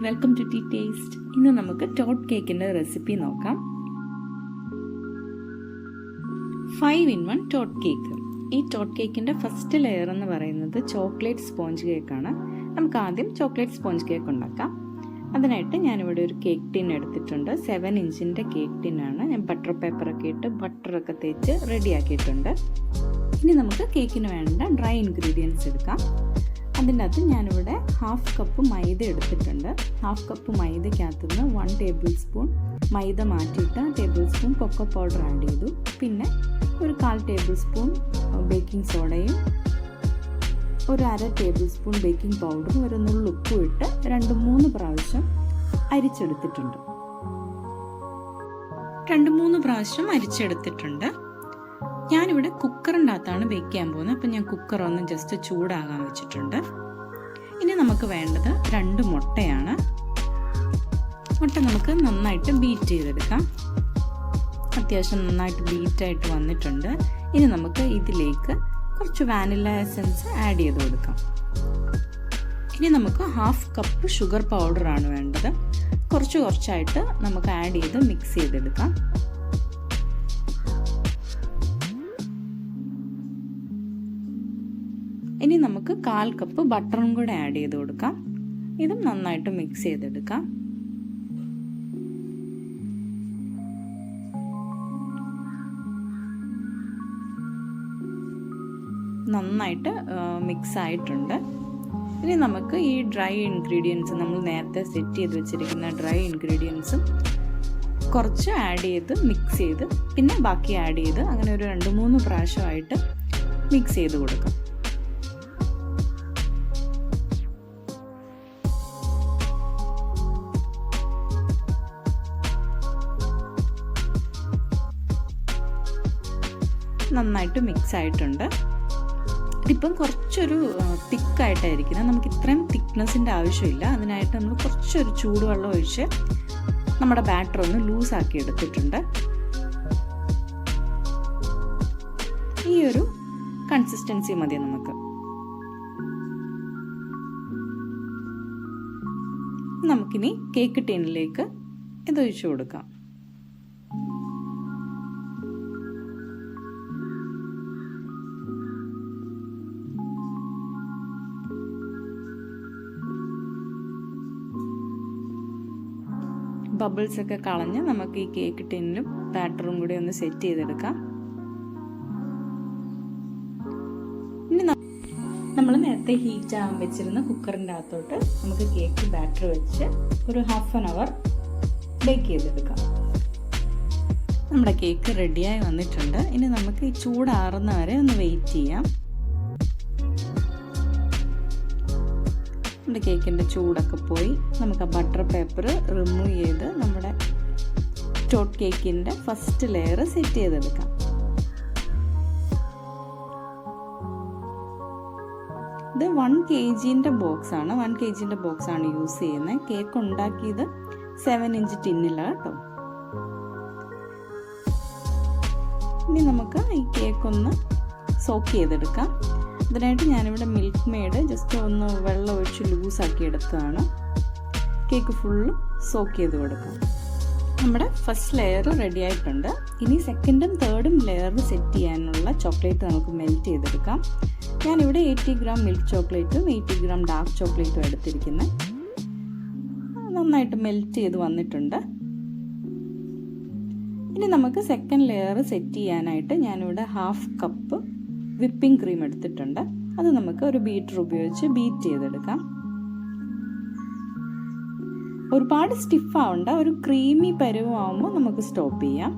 Welcome to tea taste. ഇന്ന് നമുക്ക് taught കേക്കിൻ്റെ റെസിപ്പി നോക്കാം. 5-in-1 taught cake. ഈ ടോട്ട് കേക്കിൻ്റെ ഫസ്റ്റ് ലെയർ എന്ന് പറയുന്നത് ചോക്ലേറ്റ് സ്പോഞ്ച് കേക്കാണ്. നമുക്ക് ആദ്യം ചോക്ലേറ്റ് സ്പോഞ്ച് കേക്ക് ഉണ്ടാക്കാം. അതിനായിട്ട് ഞാനിവിടെ ഒരു കേക്ക് ടിൻ എടുത്തിട്ടുണ്ട്. 7 ഇഞ്ചിൻ്റെ കേക്ക് ടിന്നാണ്. ഞാൻ ബട്ടർ പേപ്പറൊക്കെ ഇട്ട് ബട്ടറൊക്കെ തേച്ച് റെഡിയാക്കിയിട്ടുണ്ട്. ഇനി നമുക്ക് കേക്കിന് വേണ്ട ഡ്രൈ ഇൻഗ്രീഡിയൻസ് എടുക്കാം. അതിൻ്റെ അകത്ത് ഞാനിവിടെ 1/2 കപ്പ് മൈദ എടുത്തിട്ടുണ്ട്. 1/2 കപ്പ് മൈദയ്ക്കകത്ത് നിന്ന് 1 ടേബിൾ സ്പൂൺ മൈദ മാറ്റിയിട്ട് tablespoon cocoa powder add ചെയ്തു. പിന്നെ ഒരു 1/4 ടേബിൾ സ്പൂൺ ബേക്കിംഗ് സോഡയും ഒരു 1/2 ടേബിൾ സ്പൂൺ ബേക്കിംഗ് പൗഡറും ഒരു നുള്ളുപ്പും ഇട്ട് 2-3 പ്രാവശ്യം അരിച്ചെടുത്തിട്ടുണ്ട്. 2-3 പ്രാവശ്യം അരിച്ചെടുത്തിട്ടുണ്ട്. ഞാനിവിടെ കുക്കറിൻ്റെ അകത്താണ് ബേക്ക് ചെയ്യാൻ പോകുന്നത്. അപ്പം ഞാൻ കുക്കർ ഒന്ന് ജസ്റ്റ് ചൂടാകാൻ വെച്ചിട്ടുണ്ട്. ഇനി നമുക്ക് വേണ്ടത് 2 മുട്ടയാണ്. മുട്ട നമുക്ക് നന്നായിട്ട് ബീറ്റ് ചെയ്തെടുക്കാം. അത്യാവശ്യം നന്നായിട്ട് ബീറ്റായിട്ട് വന്നിട്ടുണ്ട്. ഇനി നമുക്ക് ഇതിലേക്ക് കുറച്ച് വാനില എസൻസ് ആഡ് ചെയ്ത് കൊടുക്കാം. ഇനി നമുക്ക് 1/2 കപ്പ് ഷുഗർ പൗഡറാണ് വേണ്ടത്. കുറച്ചായിട്ട് നമുക്ക് ആഡ് ചെയ്ത് മിക്സ് ചെയ്തെടുക്കാം. ഇനി നമുക്ക് 1/4 കപ്പ് ബട്ടറും കൂടെ ആഡ് ചെയ്ത് കൊടുക്കാം. ഇതും നന്നായിട്ട് മിക്സ് ചെയ്തെടുക്കാം. നന്നായിട്ട് മിക്സ് ആയിട്ടുണ്ട്. ഇനി നമുക്ക് ഈ ഡ്രൈ ഇൻഗ്രീഡിയൻസ് നമ്മൾ നേരത്തെ സെറ്റ് ചെയ്ത് വെച്ചിരിക്കുന്ന ഡ്രൈ ഇൻഗ്രീഡിയൻസും കുറച്ച് ആഡ് ചെയ്ത് മിക്സ് ചെയ്ത് പിന്നെ ബാക്കി ആഡ് ചെയ്ത് അങ്ങനെ ഒരു 2-3 പ്രാവശ്യമായിട്ട് മിക്സ് ചെയ്ത് കൊടുക്കാം. നന്നായിട്ട് മിക്സ് ആയിട്ടുണ്ട്. ഇതിപ്പം കുറച്ചൊരു തിക്കായിട്ടായിരിക്കുന്നത്. നമുക്ക് ഇത്രയും തിക്നെസ്സിൻ്റെ ആവശ്യമില്ല. അതിനായിട്ട് നമ്മൾ കുറച്ചൊരു ചൂടുവെള്ളം ഒഴിച്ച് നമ്മുടെ ബാറ്റർ ഒന്ന് ലൂസാക്കി എടുത്തിട്ടുണ്ട്. ഈ ഒരു കൺസിസ്റ്റൻസി മതി നമുക്ക്. നമുക്കിനി കേക്ക് ടിന്നിലേക്ക് ഇത് ഒഴിച്ചു കൊടുക്കാം. ബബിൾസ് ഒക്കെ കളഞ്ഞ് നമുക്ക് ഈ കേക്ക് ടിന്നിലും ബാറ്ററും കൂടി ഒന്ന് സെറ്റ് ചെയ്തെടുക്കാം. ഇനി നമ്മൾ നേരത്തെ ഹീറ്റ് ആവാൻ വെച്ചിരുന്ന കുക്കറിൻ്റെ അകത്തോട്ട് നമുക്ക് കേക്ക് ബാറ്റർ വെച്ച് ഒരു 1/2 hour ബേക്ക് ചെയ്തെടുക്കാം. നമ്മുടെ കേക്ക് റെഡിയായി വന്നിട്ടുണ്ട്. ഇനി നമുക്ക് ഈ ചൂടാറുന്ന വരെ ഒന്ന് വെയിറ്റ് ചെയ്യാം. നമ്മുടെ കേക്കിൻ്റെ ചൂടൊക്കെ പോയി നമുക്ക് ആ ബട്ടർ പേപ്പർ റിമൂവ് ചെയ്ത് നമ്മുടെ ടോട്ട് കേക്കിൻ്റെ ഫസ്റ്റ് ലെയർ സെറ്റ് ചെയ്തെടുക്കാം. ഇത് 1 kgൻ്റെ ബോക്സാണ്. 1 kgൻ്റെ ബോക്സാണ് യൂസ് ചെയ്യുന്നത്. കേക്ക് ഉണ്ടാക്കിയത് 7 ഇഞ്ച് ടിന്നിലാണ് കേട്ടോ. ഇനി നമുക്ക് ഈ കേക്കൊന്ന് സോക്ക് ചെയ്തെടുക്കാം. അതിനായിട്ട് ഞാനിവിടെ മിൽക്ക് മെയ്ഡ് ജസ്റ്റ് ഒന്ന് വെള്ളം ഒഴിച്ച് ലൂസാക്കി എടുത്തതാണ്. കേക്ക് ഫുള്ള് സോക്ക് ചെയ്ത് കൊടുക്കാം. നമ്മുടെ ഫസ്റ്റ് ലെയർ റെഡി ആയിട്ടുണ്ട്. ഇനി 2nd-ഉം 3rd-ഉം ലെയർ സെറ്റ് ചെയ്യാനുള്ള ചോക്ലേറ്റ് നമുക്ക് മെൽറ്റ് ചെയ്തെടുക്കാം. ഞാനിവിടെ 80 ഗ്രാം മിൽക്ക് ചോക്ലേറ്റും 80 ഗ്രാം ഡാർക്ക് ചോക്ലേറ്റും എടുത്തിരിക്കുന്നത്. നന്നായിട്ട് മെൽറ്റ് ചെയ്ത് വന്നിട്ടുണ്ട്. ഇനി നമുക്ക് 2nd ലെയർ സെറ്റ് ചെയ്യാനായിട്ട് ഞാനിവിടെ 1/2 കപ്പ് വിപ്പിംഗ് ക്രീം എടുത്തിട്ടുണ്ട്. അത് നമുക്ക് ഒരു ബീറ്റർ ഉപയോഗിച്ച് ബീറ്റ് ചെയ്തെടുക്കാം. ഒരുപാട് സ്റ്റിഫ് ആവണ്ട, ഒരു ക്രീമി പരുവമാകുമ്പോൾ നമുക്ക് സ്റ്റോപ്പ് ചെയ്യാം.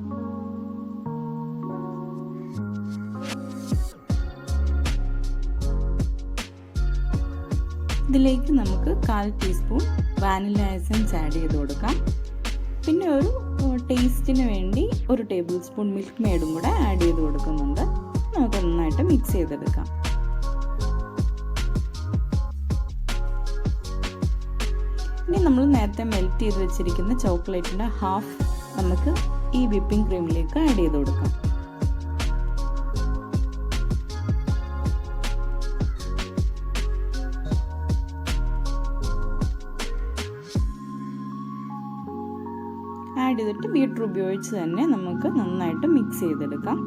ഇതിലേക്ക് നമുക്ക് 1/4 ടീസ്പൂൺ വാനില എസൻസ് ആഡ് ചെയ്ത് കൊടുക്കാം. പിന്നെ ഒരു ടേസ്റ്റിന് വേണ്ടി ഒരു ടേബിൾ സ്പൂൺ മിൽക്ക് മെയ്ഡും കൂടെ ആഡ് ചെയ്ത് കൊടുക്കുന്നുണ്ട്. നമുക്ക് നന്നായിട്ട് മിക്സ് ചെയ്തെടുക്കാം. ഇനി നമ്മൾ നേരത്തെ മെൽറ്റ് ചെയ്ത് വെച്ചിരിക്കുന്ന ചോക്ലേറ്റിൻ്റെ 1/2 നമുക്ക് ഈ വിപ്പിംഗ് ക്രീമിലേക്ക് ആഡ് ചെയ്ത് കൊടുക്കാം. ആഡ് ചെയ്തിട്ട് ബീറ്റർ ഉപയോഗിച്ച് തന്നെ നമുക്ക് നന്നായിട്ട് മിക്സ് ചെയ്തെടുക്കാം.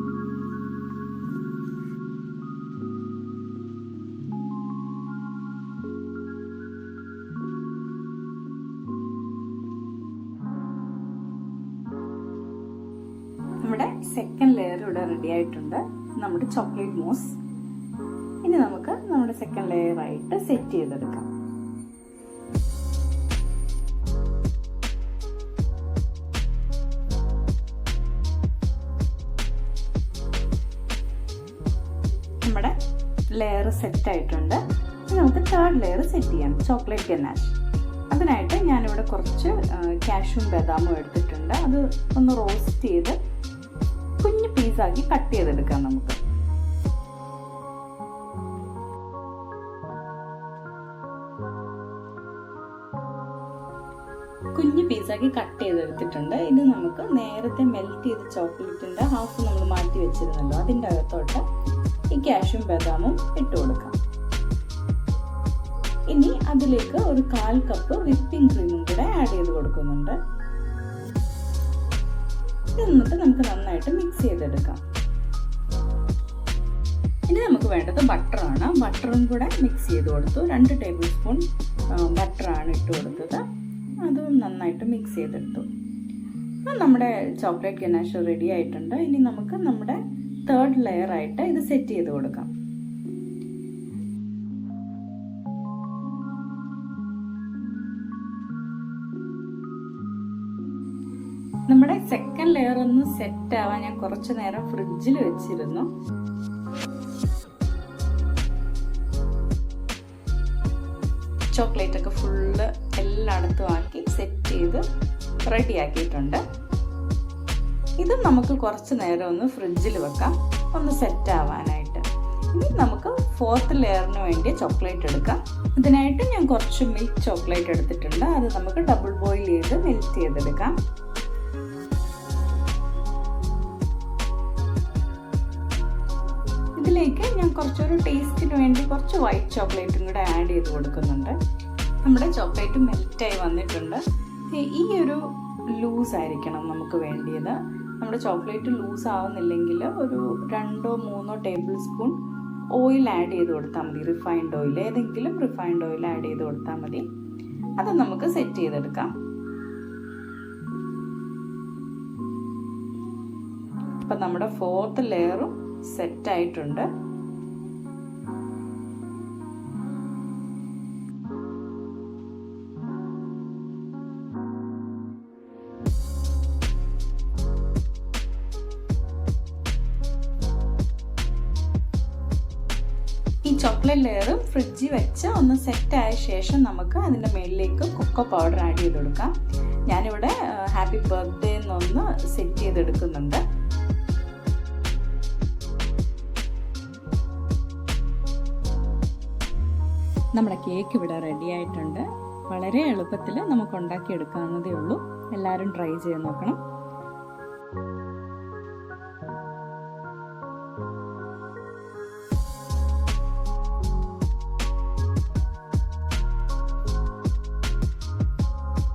നമ്മുടെ സെക്കൻഡ് ലെയർ ഇവിടെ റെഡി ആയിട്ടുണ്ട്, നമ്മുടെ ചോക്ലേറ്റ് മൂസ്. ഇനി നമുക്ക് നമ്മുടെ സെക്കൻഡ് ലെയർ ആയിട്ട് സെറ്റ് ചെയ്തെടുക്കാം. നമ്മുടെ ലെയർ സെറ്റ് ആയിട്ടുണ്ട്. ഇനി നമുക്ക് തേർഡ് ലെയർ സെറ്റ് ചെയ്യാം, ചോക്ലേറ്റ് ഗനാഷ്. അതിനായിട്ട് ഞാനിവിടെ കുറച്ച് കാഷ്യൂം ബദാമും എടുത്തിട്ടുണ്ട്. അത് ഒന്ന് റോസ്റ്റ് ചെയ്ത് കുഞ്ഞു പീസാക്കി കട്ട് ചെയ്തെടുക്കാം. നമുക്ക് കുഞ്ഞു പീസാക്കി കട്ട് ചെയ്തെടുത്തിട്ടുണ്ട്. ഇനി നമുക്ക് നേരത്തെ മെൽറ്റ് ചെയ്ത ചോക്ലേറ്റിന്റെ ഹാഫ് നമ്മൾ മാറ്റി വെച്ചിരുന്നല്ലോ, അതിൻ്റെ അകത്തോട്ട് ഈ കാഷ്യൂം ബദാമും ഇട്ട് കൊടുക്കാം. ഇനി അതിലേക്ക് ഒരു 1/4 കപ്പ് വിപ്പിംഗ് ക്രീമും കൂടെ ആഡ് ചെയ്ത് കൊടുക്കുന്നുണ്ട്. എന്നിട്ട് നമുക്ക് നന്നായിട്ട് മിക്സ് ചെയ്തെടുക്കാം. ഇനി നമുക്ക് വേണ്ടത് ബട്ടറാണ്. ബട്ടറും കൂടെ മിക്സ് ചെയ്ത് കൊടുത്തു. 2 ടേബിൾ സ്പൂൺ ബട്ടറാണ് ഇട്ട് കൊടുത്തത്. അതും നന്നായിട്ട് മിക്സ് ചെയ്തെടുത്തു. അപ്പം നമ്മുടെ ചോക്ലേറ്റ് ഗനാഷ് റെഡി ആയിട്ടുണ്ട്. ഇനി നമുക്ക് നമ്മുടെ തേർഡ് ലെയർ ആയിട്ട് ഇത് സെറ്റ് ചെയ്ത് കൊടുക്കാം. നമ്മുടെ സെക്കൻഡ് ലെയർ ഒന്ന് സെറ്റ് ആവാൻ ഞാൻ കുറച്ചു നേരം ഫ്രിഡ്ജിൽ വെച്ചിരുന്നു. ചോക്ലേറ്റ് ഒക്കെ ഫുള്ള് എല്ലായിടത്തും ആക്കി സെറ്റ് ചെയ്ത് റെഡി ആക്കിയിട്ടുണ്ട്. ഇതും നമുക്ക് കുറച്ച് നേരം ഒന്ന് ഫ്രിഡ്ജിൽ വെക്കാം, ഒന്ന് സെറ്റ് ആവാനായിട്ട്. ഇനി നമുക്ക് ഫോർത്ത് ലെയറിന് വേണ്ടി ചോക്ലേറ്റ് എടുക്കാം. അതിനായിട്ട് ഞാൻ കുറച്ച് മിൽക്ക് ചോക്ലേറ്റ് എടുത്തിട്ടുണ്ട്. അത് നമുക്ക് ഡബിൾ ബോയിൽ ചെയ്ത് മെൽറ്റ് ചെയ്തെടുക്കാം. ഇതിലേക്ക് ഞാൻ കുറച്ചൊരു ടേസ്റ്റിന് വേണ്ടി കുറച്ച് വൈറ്റ് ചോക്ലേറ്റും കൂടെ ആഡ് ചെയ്ത് കൊടുക്കുന്നുണ്ട്. നമ്മുടെ ചോക്ലേറ്റ് മെൽറ്റായി വന്നിട്ടുണ്ട്. ഈ ഒരു ലൂസ് ആയിരിക്കണം നമുക്ക് വേണ്ടിയത്. നമ്മുടെ ചോക്ലേറ്റ് ലൂസ് ആവുന്നില്ലെങ്കിൽ ഒരു 2-3 ടേബിൾ സ്പൂൺ ഓയിൽ ആഡ് ചെയ്ത് കൊടുത്താൽ മതി. റിഫൈൻഡ് ഓയിൽ, ഏതെങ്കിലും റിഫൈൻഡ് ഓയിൽ ആഡ് ചെയ്ത് കൊടുത്താൽ മതി. അത് നമുക്ക് സെറ്റ് ചെയ്തെടുക്കാം. അപ്പം നമ്മുടെ ഫോർത്ത് ലെയറും സെറ്റ് ആയിട്ടുണ്ട്. ഈ ചോക്ലേറ്റ് ലെയർ ഫ്രിഡ്ജിൽ വെച്ച് ഒന്ന് സെറ്റ് ആയ ശേഷം നമുക്ക് അതിൻ്റെ മേളിലേക്ക് കൊക്കോ പൗഡർ ആഡ് ചെയ്ത് കൊടുക്കാം. ഞാനിവിടെ ഹാപ്പി ബർത്ത്ഡേ എന്നൊന്ന് സെറ്റ് ചെയ്തെടുക്കുന്നുണ്ട്. നമ്മുടെ കേക്ക് ഇവിടെ റെഡി ആയിട്ടുണ്ട്. വളരെ എളുപ്പത്തിൽ നമുക്ക് ഉണ്ടാക്കിയെടുക്കാവുന്നതേ ഉള്ളൂ. എല്ലാവരും ട്രൈ ചെയ്ത് നോക്കണം.